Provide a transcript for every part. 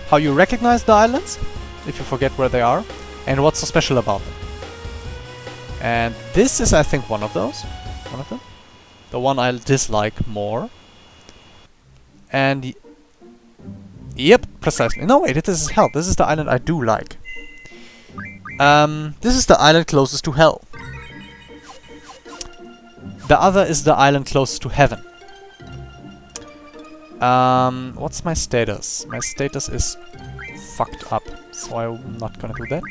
how you recognize the islands, if you forget where they are, and what's so special about them. And this is, I think, one of those. One of them. The one I dislike more. And... Yep, precisely. No, wait, this is hell. This is the island I do like. This is the island closest to hell. The other is the island closest to heaven. What's my status? My status is fucked up, so I'm not gonna do that.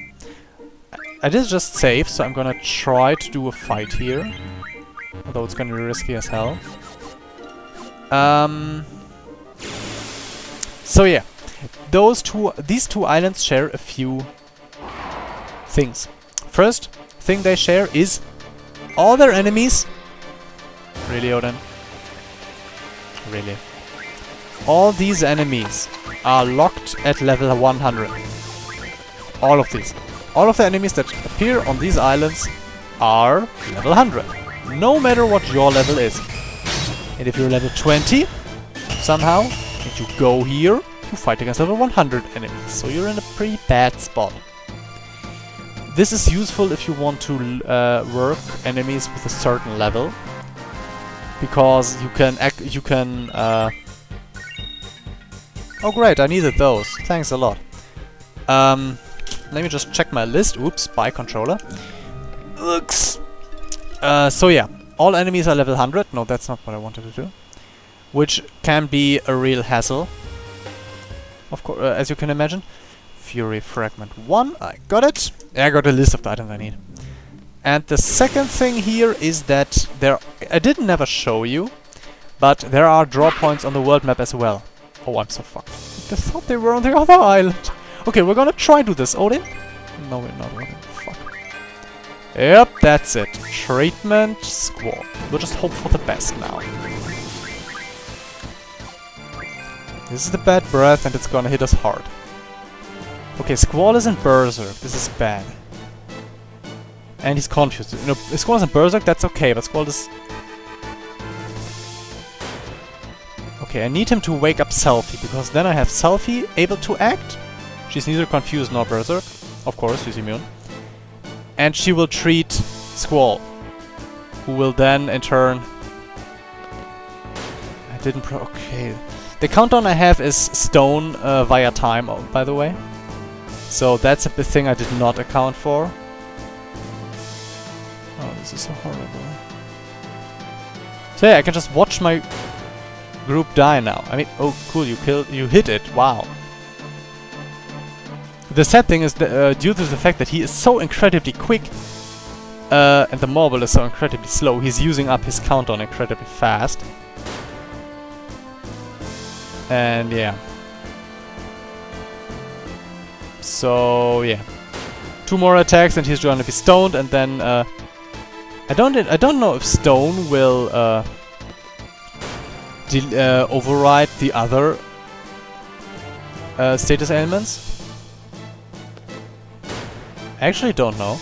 I did just save, so I'm gonna try to do a fight here. Although it's gonna be risky as hell. So yeah, these two islands share a few things. First thing they share is all their enemies. Really, Odin? Really? All these enemies are locked at level 100. All of these. All of the enemies that appear on these islands are level 100. No matter what your level is. And if you're level 20, somehow, and you go here, you fight against level 100 enemies. So you're in a pretty bad spot. This is useful if you want to work enemies with a certain level. Because you can oh great, I needed those. Thanks a lot. Let me just check my list. Oops, by controller. Oops. So yeah, all enemies are level 100. No, that's not what I wanted to do. Which can be a real hassle. Of course, as you can imagine. Fury Fragment 1, I got it. I got a list of the items I need. And the second thing here is that I did never show you, but there are draw points on the world map as well. Oh, I'm so fucked. I thought they were on the other island. Okay, we're gonna try do this. Odin? No, we're not. Odin. Fuck. Yep, that's it. Treatment Squall. We'll just hope for the best now. This is the bad breath and it's gonna hit us hard. Okay, Squall isn't Berserk. This is bad. And he's confused. No, Squall isn't Berserk, that's okay, but Squall is... Okay, I need him to wake up Selfie, because then I have Selfie able to act. She's neither confused nor Berserk. Of course, she's immune. And she will treat Squall, who will then, in turn... I didn't okay. The countdown I have is stone via time, by the way. So that's a big thing I did not account for. Oh, this is so horrible. So yeah, I can just watch my group die now. I mean, oh cool, you hit it, wow. The sad thing is that due to the fact that he is so incredibly quick, and the marble is so incredibly slow, he's using up his countdown incredibly fast. And yeah. So yeah. 2 more attacks and he's going to be stoned, and then I don't know if stone will override the other status elements. I actually don't know.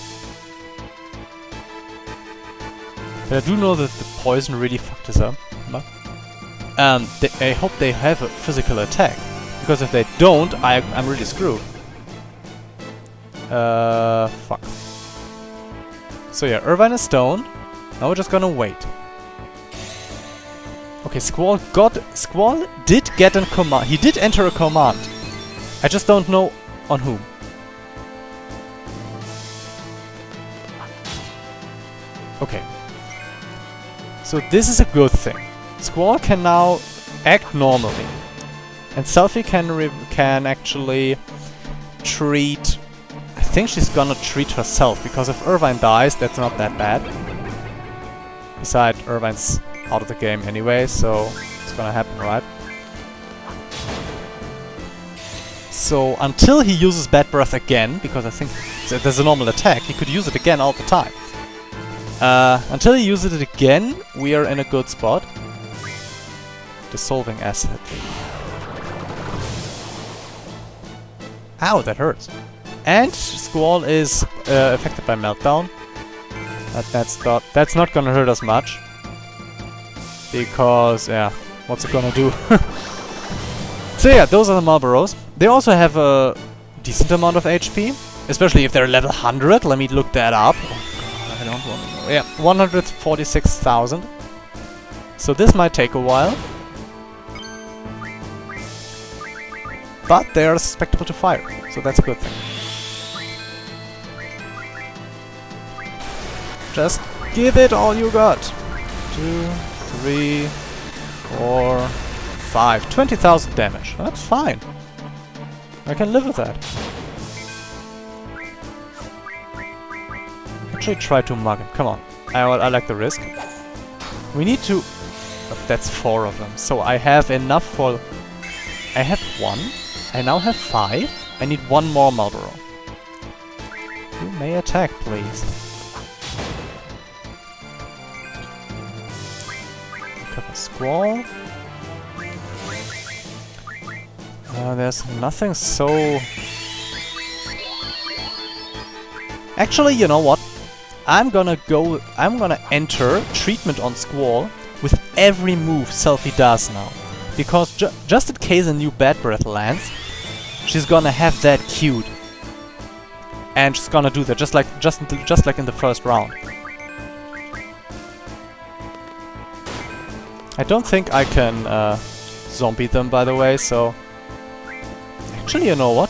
But I do know that the poison really fucked us up. I hope they have a physical attack. Because if they don't, I'm really screwed. Fuck. So yeah, Irvine is stone. Now we're just gonna wait. Okay, Squall did get a command. He did enter a command. I just don't know on whom. Okay. So this is a good thing. Squall can now act normally. And Selfie can actually treat... I think she's gonna treat herself, because if Irvine dies, that's not that bad. Besides, Irvine's out of the game anyway, so it's gonna happen, right? So, until he uses Bad Breath again, because I think there's a normal attack, he could use it again all the time. Until he uses it again, we are in a good spot. Dissolving Acid. Ow, that hurts. And Squall is affected by Meltdown. That's not gonna hurt us much. Because, yeah, what's it gonna do? So yeah, those are the Marlboros. They also have a decent amount of HP, especially if they're level 100. Let me look that up. Oh god, I don't want to know. Yeah, 146,000. So this might take a while. But they are susceptible to fire, so that's a good thing. Just give it all you got. 2, 3, 4, 5. 20,000 damage. That's fine. I can live with that. Actually try to mug him. Come on. I like the risk. We need to... Oh, that's 4 of them. So I have enough for... I have 1. I now have 5. I need 1 more Marlboro. You may attack, please. Cover Squall. There's nothing so... Actually, you know what? I'm gonna enter treatment on Squall with every move Selphie does now. Because just in case a new Bad Breath lands, she's gonna have that queued. And she's gonna do that just like in the first round. I don't think I can zombie them, by the way, so... Actually, you know what?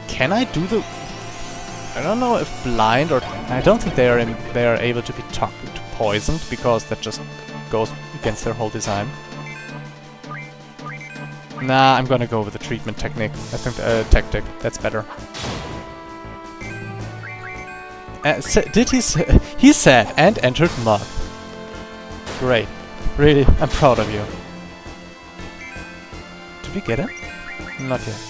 Can I do the... I don't know if blind or... I don't think they are able to be poisoned, because that just goes against their whole design. Nah, I'm gonna go with the treatment technique. I think tactic. That's better. He said and entered mud. Great. Really, I'm proud of you. Did we get it? Not yet.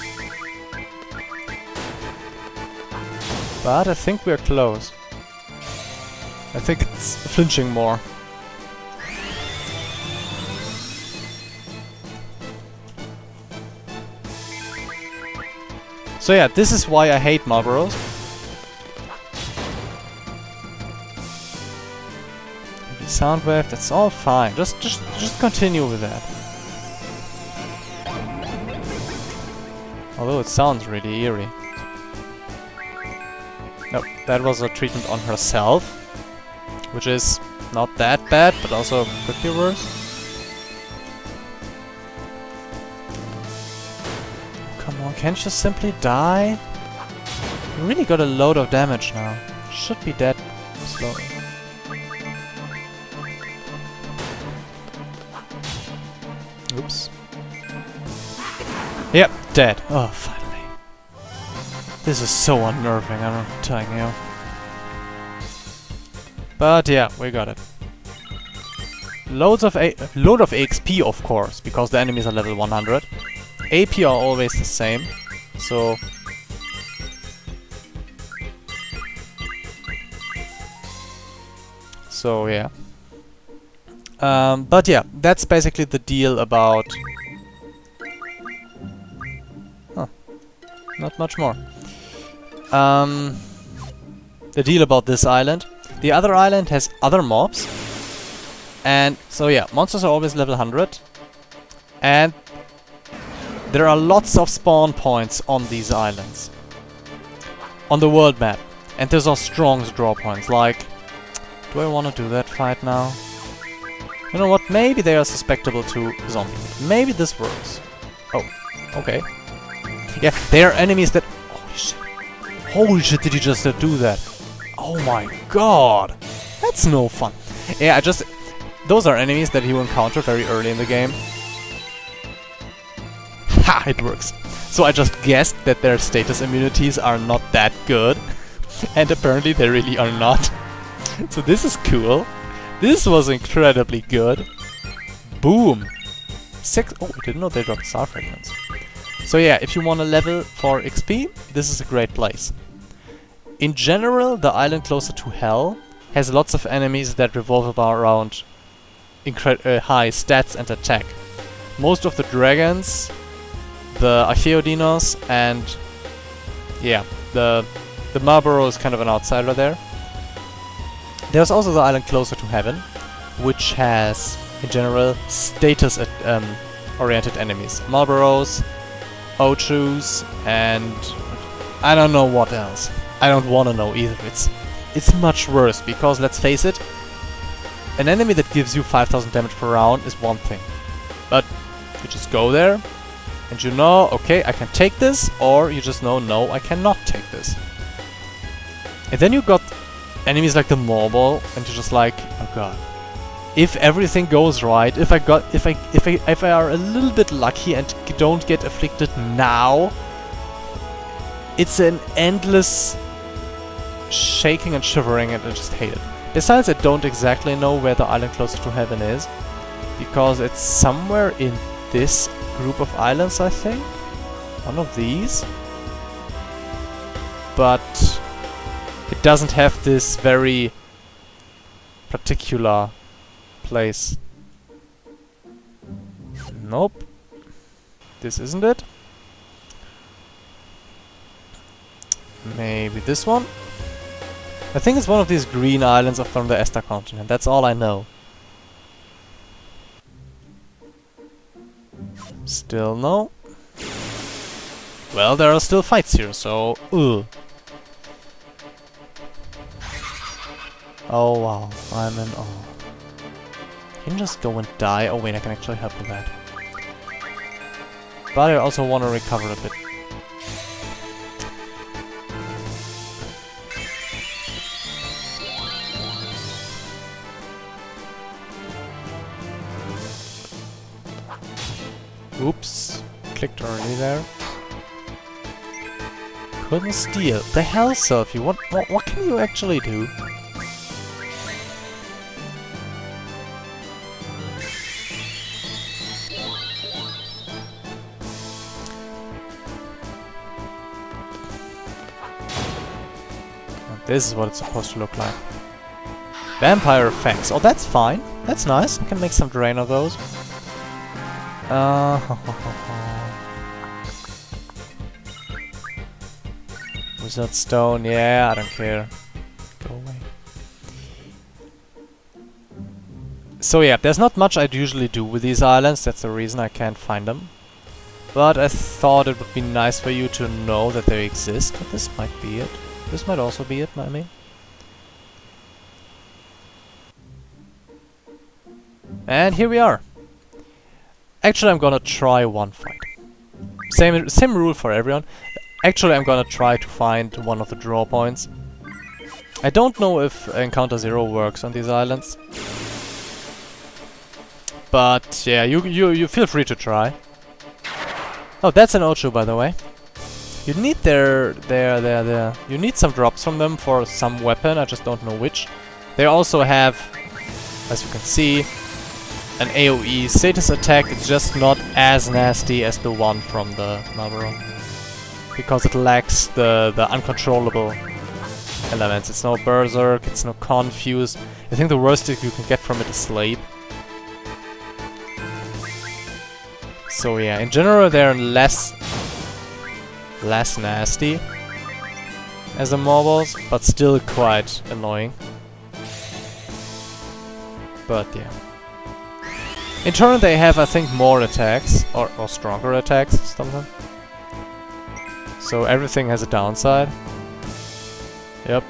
But I think we're close. I think it's flinching more. So yeah, this is why I hate Marlboros. Maybe Soundwave, that's all fine. Just continue with that. Although it sounds really eerie. Nope, that was a treatment on herself, which is not that bad, but also could be worse. Come on, can't you simply die? You really got a load of damage now. Should be dead slowly. Oops. Yep, dead. Oh, finally. This is so unnerving, I'm telling you. But yeah, we got it. Load of XP, of course, because the enemies are level 100. AP are always the same, so... So, yeah. But yeah, that's basically the deal about... Huh. Not much more. The deal about this island. The other island has other mobs. And so yeah, monsters are always level 100. And there are lots of spawn points on these islands. On the world map. And those are strong draw points, like... Do I want to do that fight now? You know what, maybe they are susceptible to zombie. Maybe this works. Oh, okay. Yeah, they are enemies that... Holy shit. Holy shit, did you just do that? Oh my god! That's no fun. Yeah, those are enemies that you encounter very early in the game. Ha! It works. So I just guessed that their status immunities are not that good. And apparently they really are not. So this is cool. This was incredibly good. Boom! 6... Oh, I didn't know they dropped star fragments. So yeah, if you want to level for XP, this is a great place. In general, the island closer to Hell has lots of enemies that revolve around high stats and attack. Most of the dragons, the Archaeodinos, and yeah, the Marlboro is kind of an outsider there. There's also the island closer to Heaven, which has, in general, status oriented enemies. Marlboros, Ochus, and I don't know what else. I don't want to know either. It's much worse, because let's face it, an enemy that gives you 5000 damage per round is one thing. But you just go there, and you know, okay, I can take this, or you just know, no, I cannot take this. And then you got enemies like the Mobile, and you're just like, oh god. If everything goes right, if I are a little bit lucky and don't get afflicted now, it's an endless shaking and shivering, and I just hate it. Besides, I don't exactly know where the island closest to heaven is, because it's somewhere in this group of islands, I think. One of these. But it doesn't have this very particular place. Nope. This isn't it. Maybe this one? I think it's one of these green islands from the Ester continent. That's all I know. Still no. Well, there are still fights here, so... ugh. Oh wow, I'm in awe. Can you just go and die? Oh wait, I can actually help with that. But I also want to recover a bit. Oops, clicked early there. Couldn't steal. The hell, Selfie, what can you actually do? This is what it's supposed to look like. Vampire Fangs. Oh, that's fine. That's nice. I can make some drain of those. Wizard Stone. Yeah, I don't care. Go away. So yeah, there's not much I'd usually do with these islands. That's the reason I can't find them. But I thought it would be nice for you to know that they exist. But this might be it. This might also be it, I mean. And here we are. Actually, I'm gonna try one fight. Same rule for everyone. Actually, I'm gonna try to find one of the draw points. I don't know if Encounter 0 works on these islands. But yeah, you feel free to try. Oh, that's an Ocho, by the way. You need you need some drops from them for some weapon, I just don't know which. They also have, as you can see, an AoE status attack. It's just not as nasty as the one from the Marlboro. Because it lacks the uncontrollable elements. It's no Berserk, it's no Confuse. I think the worst thing you can get from it is Sleep. So yeah, in general they're less nasty as the mobiles, but still quite annoying. But yeah. In turn they have, I think, more attacks, or stronger attacks, something. So everything has a downside. Yep.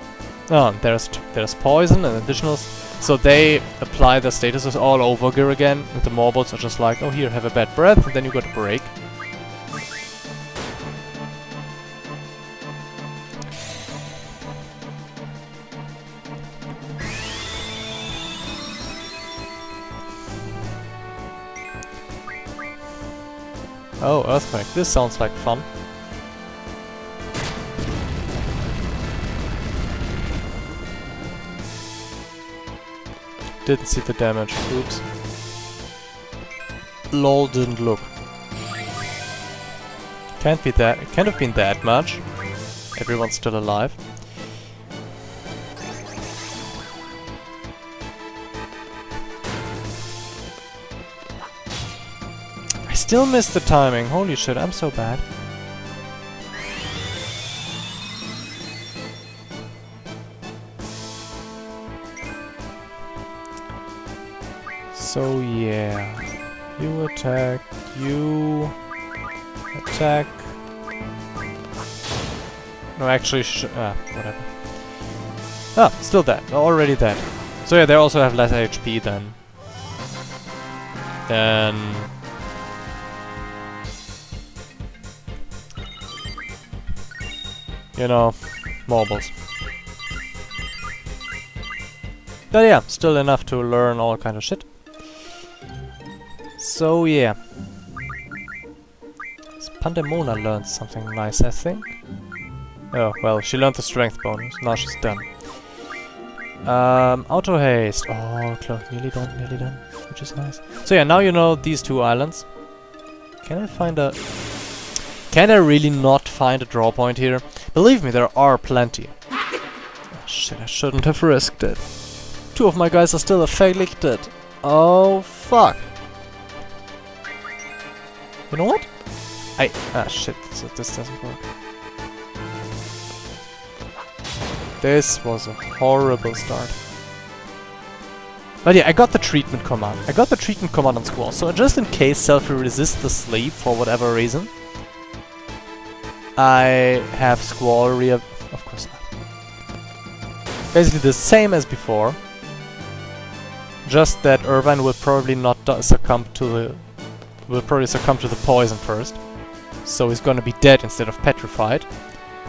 Oh, there's poison and additionals. So they apply their statuses all over again, and the mobiles are just like, oh here, have a bad breath, and then you got a break. Oh, Earthquake. This sounds like fun. Didn't see the damage. Oops. Lol, didn't look. Can't be that. It can't have been that much. Everyone's still alive. I still missed the timing. Holy shit, I'm so bad. So yeah, you attack, you attack. No, actually, whatever. Ah, still dead. Already dead. So yeah, they also have less HP than you know, mobiles. But yeah, still enough to learn all kind of shit. So yeah. Pandemona learned something nice, I think. Oh, well, she learned the strength bonus. Now she's done. Auto haste. Oh, nearly done, which is nice. So yeah, now you know these two islands. Can I really not find a draw point here? Believe me, there are plenty. Oh, shit, I shouldn't have risked it. Two of my guys are still afflicted. Oh, fuck. You know what? Shit, so this doesn't work. This was a horrible start. But yeah, I got the treatment command. I got the treatment command on Squall, so just in case Selfie resists the sleep for whatever reason, I have Squall of course not. Basically the same as before. Just that Irvine will probably not succumb to the poison first. So he's gonna be dead instead of petrified.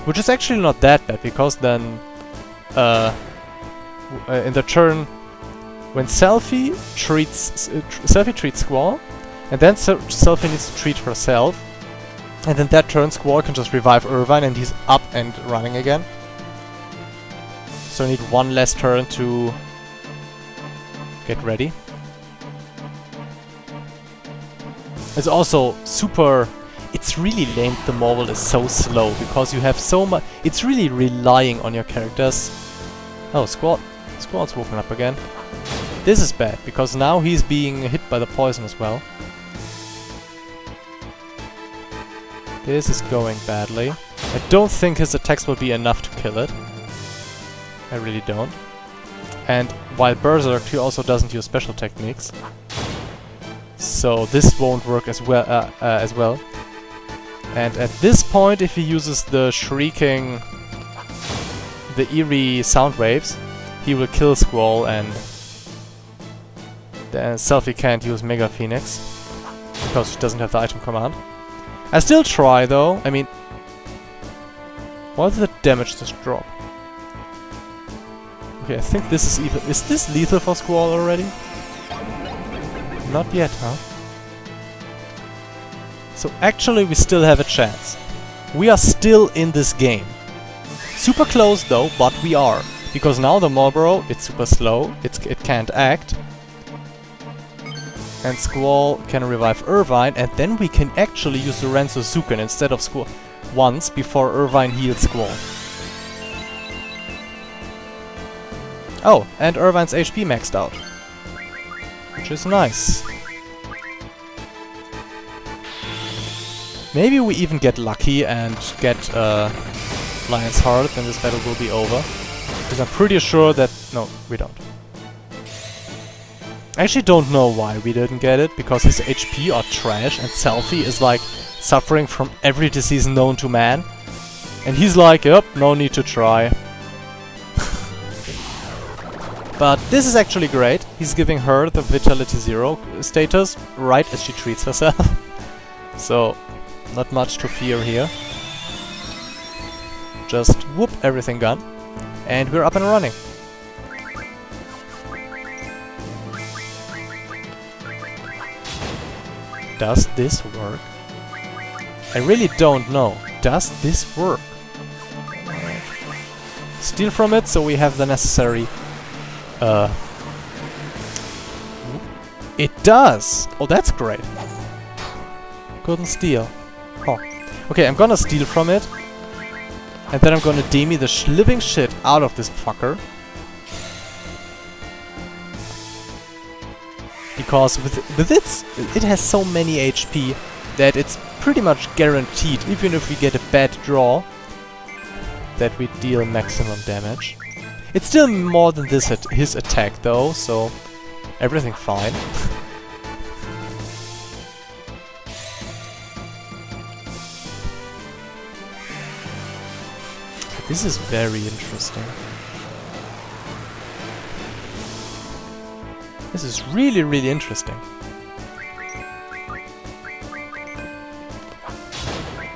Which is actually not that bad, because then in the turn when Selfie treats Squall, and then Selfie needs to treat herself, and then that turn Squall can just revive Irvine and he's up and running again. So I need one less turn to get ready. It's also super... It's really lame the Marvel is so slow, because you have so much... It's really relying on your characters. Oh, Squall's woken up again. This is bad, because now he's being hit by the poison as well. This is going badly. I don't think his attacks will be enough to kill it. I really don't. And while Berserk, he also doesn't use special techniques. So this won't work as well. And at this point, if he uses the shrieking... the eerie sound waves, he will kill Squall, and then Selfie can't use Mega Phoenix because she doesn't have the item command. I still try though. I mean, what did the damage just drop? Okay, I think this is even... Is this lethal for Squall already? Not yet, huh? So actually we still have a chance. We are still in this game. Super close though, but we are. Because now the Marlboro, it's super slow, it can't act. And Squall can revive Irvine, and then we can actually use the Renzo Zuken instead of Squall once before Irvine heals Squall. Oh, and Irvine's HP maxed out. Which is nice. Maybe we even get lucky and get Lion's Heart, then this battle will be over. Because I'm pretty sure that... No, we don't. I actually don't know why we didn't get it, because his HP are trash and Selfie is like suffering from every disease known to man. And he's like, yep, no need to try. But this is actually great. He's giving her the Vitality 0 status right as she treats herself. So, not much to fear here. Just whoop, everything gone. And we're up and running. Does this work? I really don't know. Does this work? Steal from it, so we have the necessary... It does! Oh, that's great. Couldn't steal. Oh. Okay, I'm gonna steal from it. And then I'm gonna demi the living shit out of this fucker. Because with it has so many HP that it's pretty much guaranteed, even if we get a bad draw, that we deal maximum damage. It's still more than his attack though, so everything fine. This is very interesting. This is really, really interesting.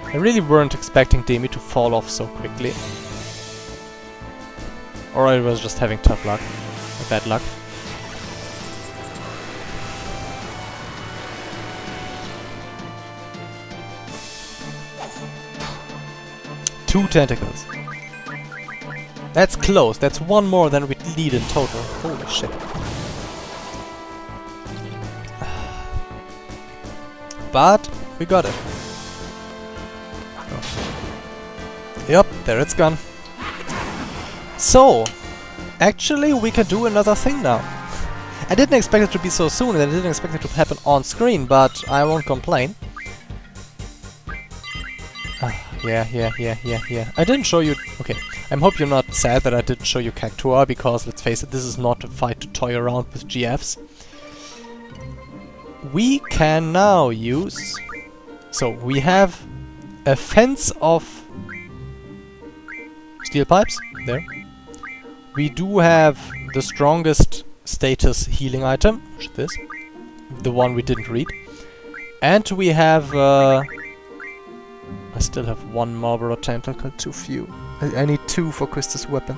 I really weren't expecting Demi to fall off so quickly. Or I was just having tough luck. Or bad luck. Two tentacles. That's close. That's one more than we need in total. Holy shit. But we got it. Yep, there it's gone. So, actually we can do another thing now. I didn't expect it to be so soon, and I didn't expect it to happen on screen, but I won't complain. Yeah. I didn't show you... Okay, I hope you're not sad that I didn't show you Cactua, because let's face it, this is not a fight to toy around with GFs. We can now use... So, we have a fence of steel pipes, there. We do have the strongest status healing item, which is this. The one we didn't read. And we have... I still have one Marlboro tentacle, too few. I need two for Quista's weapon.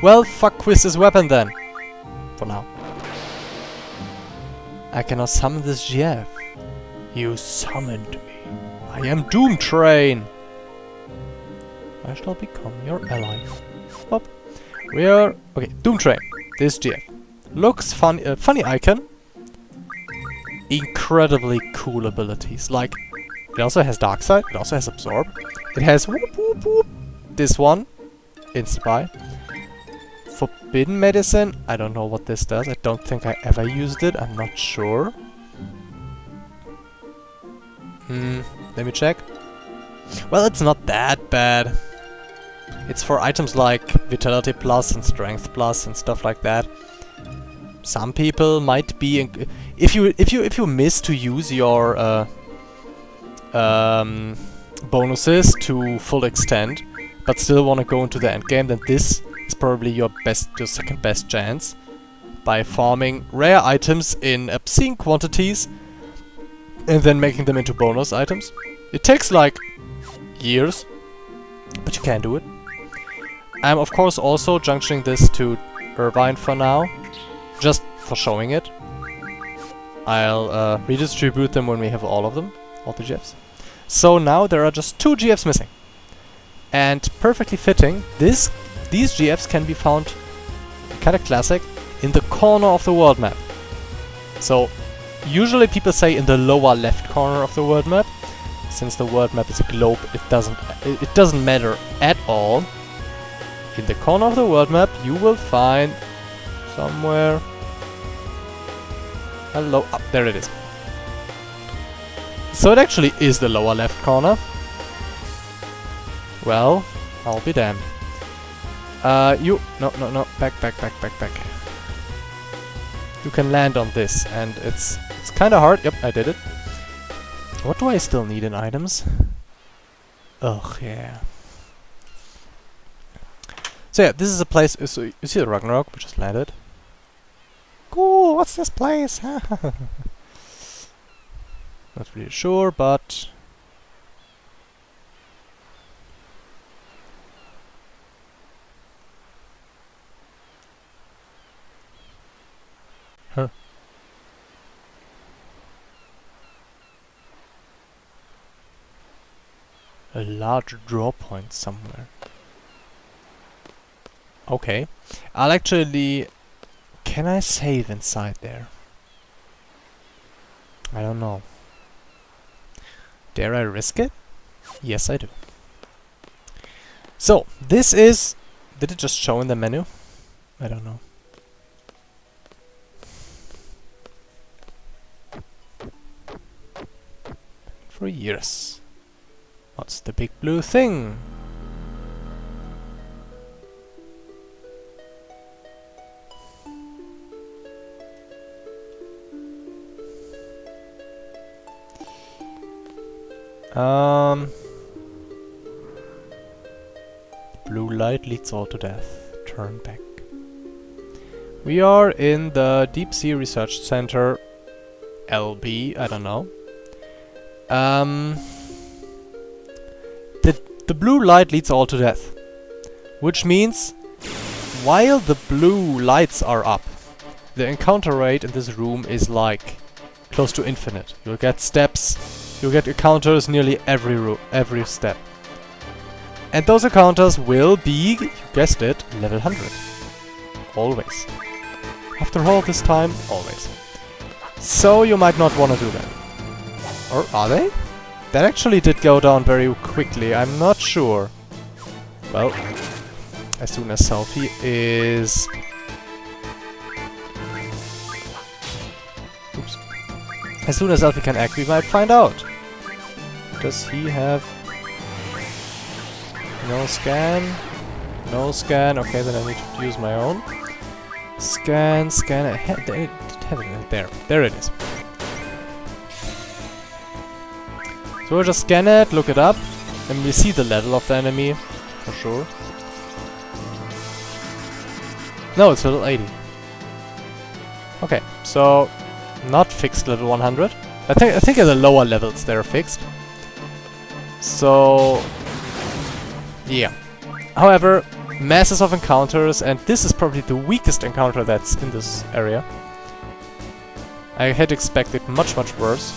Well, fuck Quista's weapon then. For now. I cannot summon this GF. You summoned me. I am Doom Train. I shall become your ally. Pop. We are... Okay, Doom Train. This GF. Looks funny. Funny icon. Incredibly cool abilities. Like, it also has Dark Side. It also has Absorb. It has whoop whoop whoop. This one. Inspire. Forbidden Medicine. I don't know what this does. I don't think I ever used it. I'm not sure. Let me check. Well, it's not that bad. It's for items like Vitality Plus and Strength Plus and stuff like that. Some people might be if you miss to use your bonuses to full extent, but still want to go into the end game, then this is probably your second best chance by farming rare items in obscene quantities and then making them into bonus items. It takes like years, but you can do it. I'm of course also junctioning this to Irvine for now, just for showing it. I'll redistribute them when we have all of them, all the GFs. So now there are just 2 GFs missing. And perfectly fitting, these GFs can be found, kinda classic, in the corner of the world map. So, usually people say in the lower left corner of the world map. Since the world map is a globe, it doesn't matter at all. In the corner of the world map, you will find somewhere... Hello, up there it is. So it actually is the lower left corner. Well, I'll be damned. No, back. You can land on this, and it's kinda hard. Yep, I did it. What do I still need in items? Ugh, yeah. So yeah, this is a place... So you see the Ragnarok? We just landed. Cool, what's this place? Not really sure, but... Huh. A large draw point somewhere. Okay. I'll actually... Can I save inside there? I don't know. Dare I risk it? Yes, I do. So, this is... Did it just show in the menu? I don't know. For years. What's the big blue thing? Blue light leads all to death. Turn back. We are in the Deep Sea Research Center. LB, I don't know. The blue light leads all to death. Which means, while the blue lights are up, the encounter rate in this room is like close to infinite. You'll get steps, you'll get encounters nearly every step. And those encounters will be, you guessed it, level 100. Always. After all this time, always. So you might not want to do that. Or are they? That actually did go down very quickly, I'm not sure. Well, as soon as Selfie is... Oops. As soon as Selfie can act, we might find out. Does he have... No scan? No scan, okay, then I need to use my own. Scan, scan, there it is. So we'll just scan it, look it up, and we see the level of the enemy, for sure. No, it's level 80. Okay, so not fixed level 100. I think at the lower levels they're fixed. So yeah. However, masses of encounters, and this is probably the weakest encounter that's in this area. I had expected much worse.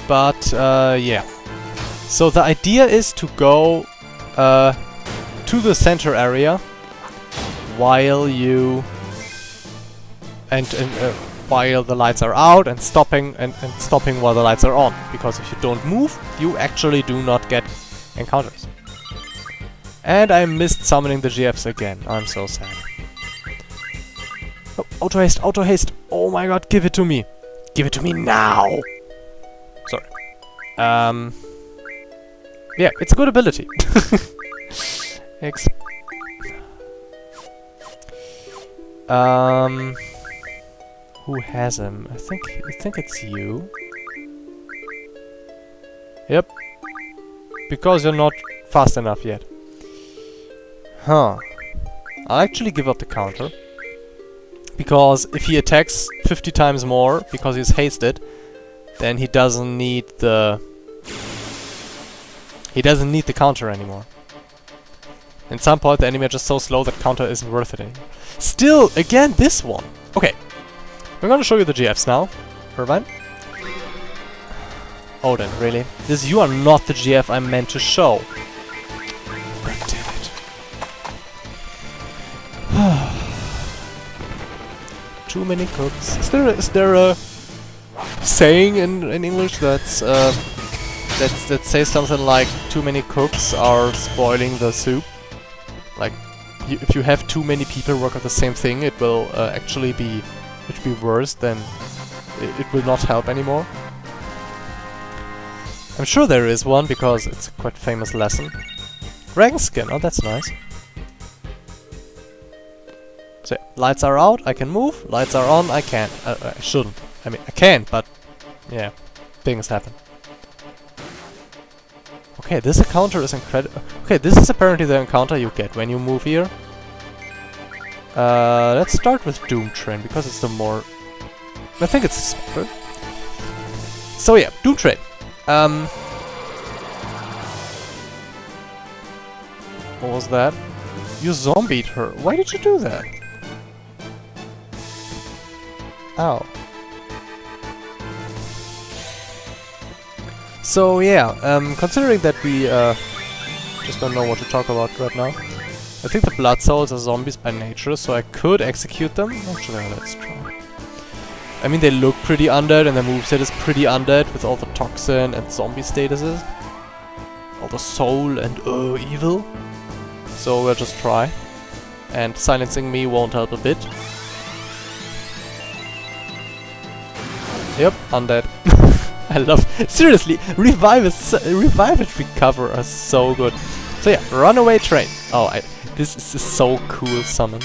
But, yeah. So the idea is to go to the center area while you... while the lights are out, and stopping while the lights are on. Because if you don't move, you actually do not get encounters. And I missed summoning the GFs again. I'm so sad. Oh, auto haste, auto haste! Oh my god, give it to me! Give it to me now! Sorry. Yeah, it's a good ability. Who has him? I think it's you. Yep. Because you're not fast enough yet. Huh. I'll actually give up the counter. Because if he attacks 50 times more, because he's hasted, then he doesn't need the... He doesn't need the counter anymore. At some point the enemy are just so slow that counter isn't worth it anymore. Still, again, this one! Okay. We're gonna show you the GFs now. Irvine. Oh then, really? You are not the GF I meant to show. God damn it. Too many cooks. Is there a saying in English that's that says something like too many cooks are spoiling the soup? Like if you have too many people work on the same thing, it will actually be worse, then it will not help anymore. I'm sure there is one, because it's a quite famous lesson. Dragon skin, oh that's nice. So yeah, lights are out, I can move, lights are on, I can't. I shouldn't. I mean, I can, but yeah, things happen. Okay, this encounter is incredible. Okay, this is apparently the encounter you get when you move here. Let's start with Doom Train, because it's the more... I think it's smarter. So yeah, Doom Train. What was that? You zombied her. Why did you do that? Ow. So yeah, considering that we just don't know what to talk about right now, I think the Blood Souls are zombies by nature, so I could execute them. Actually, let's try. I mean, they look pretty undead, and their moveset is pretty undead with all the toxin and zombie statuses. All the soul and evil. So we'll just try. And silencing me won't help a bit. Yep, undead. I love... Seriously, revive and recover are so good. So yeah, runaway train. Oh, this is a so cool summon.